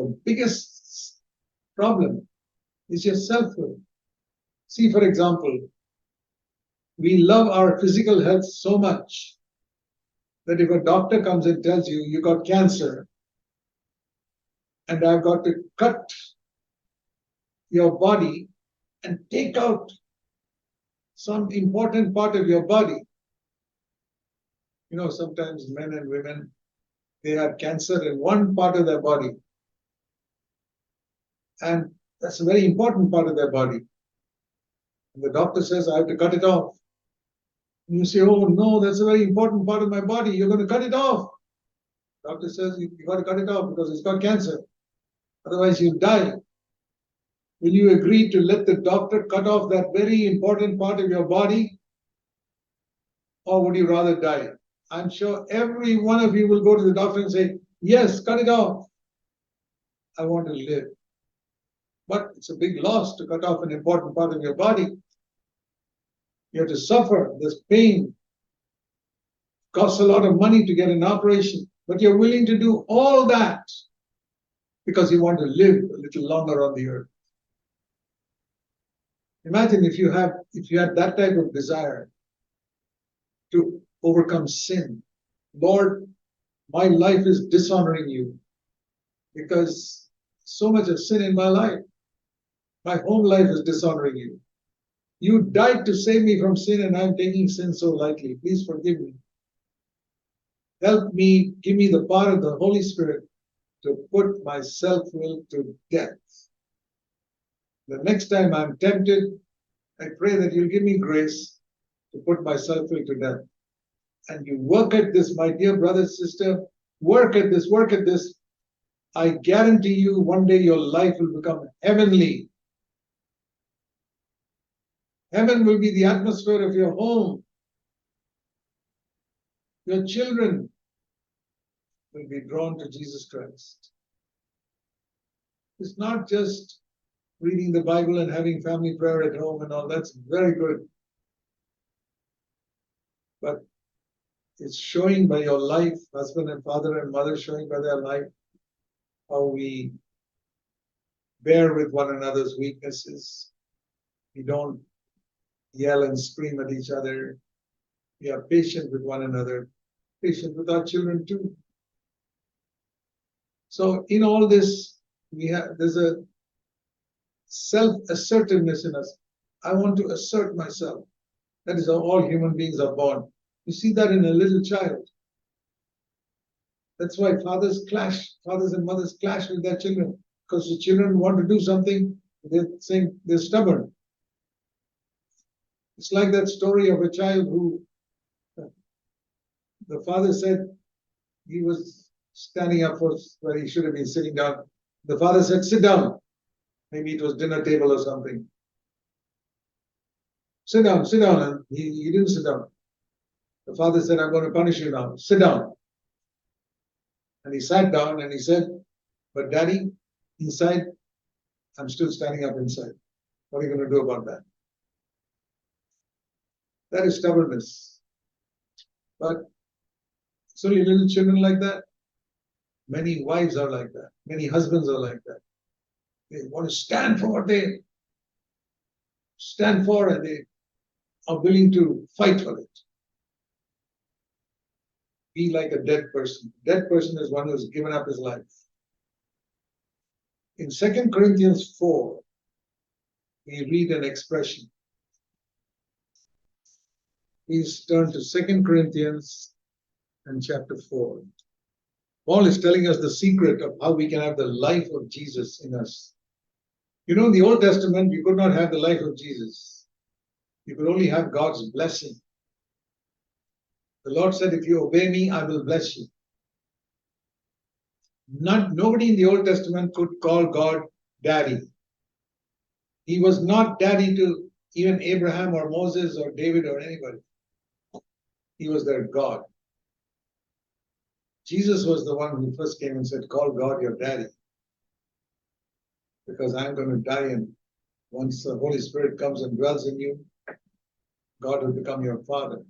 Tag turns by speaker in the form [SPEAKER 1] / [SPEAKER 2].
[SPEAKER 1] your biggest problem is your self-will. See, for example, we love our physical health so much that if a doctor comes and tells you, you got cancer, and I've got to cut your body and take out some important part of your body. You know, sometimes men and women, they have cancer in one part of their body. And that's a very important part of their body. And the doctor says, I have to cut it off. And you say, oh no, that's a very important part of my body. You're going to cut it off. Doctor says, you got to cut it off because it's got cancer. Otherwise you'll die. Will you agree to let the doctor cut off that very important part of your body? Or would you rather die? I'm sure every one of you will go to the doctor and say, yes, cut it off. I want to live. But it's a big loss to cut off an important part of your body. You have to suffer. There's pain. It costs a lot of money to get an operation. But you're willing to do all that because you want to live a little longer on the earth. Imagine if you had that type of desire to overcome sin. Lord, my life is dishonoring you because so much of sin in my life. My home life is dishonoring you. You died to save me from sin and I'm taking sin so lightly. Please forgive me. Help me, give me the power of the Holy Spirit to put my self-will to death. The next time I'm tempted, I pray that you'll give me grace to put my self-will to death. And you work at this, my dear brother, sister, work at this, work at this. I guarantee you one day your life will become heavenly. Heaven will be the atmosphere of your home. Your children will be drawn to Jesus Christ. It's not just reading the Bible and having family prayer at home and all. That's very good. But it's showing by your life, husband and father and mother showing by their life how we bear with one another's weaknesses. We don't yell and scream at each other. We are patient with one another, patient with our children too. So in all this, there's a self-assertiveness in us. I want to assert myself. That is how all human beings are born. You see that in a little child. That's why fathers and mothers clash with their children, because the children want to do something, they're saying they're stubborn. It's like that story of a child who the father said he was standing up for where he should have been sitting down. The father said, sit down. Maybe it was dinner table or something. Sit down, sit down. And he didn't sit down. The father said, I'm going to punish you now. Sit down. And he sat down and he said, but daddy, inside, I'm still standing up inside. What are you going to do about that? That is stubbornness. But it's only little children like that. Many wives are like that. Many husbands are like that. They want to stand for what they stand for and they are willing to fight for it. Be like a dead person. Dead person is one who has given up his life. In 2 Corinthians 4, we read an expression. Please turn to 2 Corinthians and chapter 4. Paul is telling us the secret of how we can have the life of Jesus in us. You know, in the Old Testament, you could not have the life of Jesus. You could only have God's blessing. The Lord said, if you obey me, I will bless you. Nobody in the Old Testament could call God daddy. He was not daddy to even Abraham or Moses or David or anybody. He was their God. Jesus was the one who first came and said, call God your daddy. Because I'm going to die, and once the Holy Spirit comes and dwells in you, God will become your father.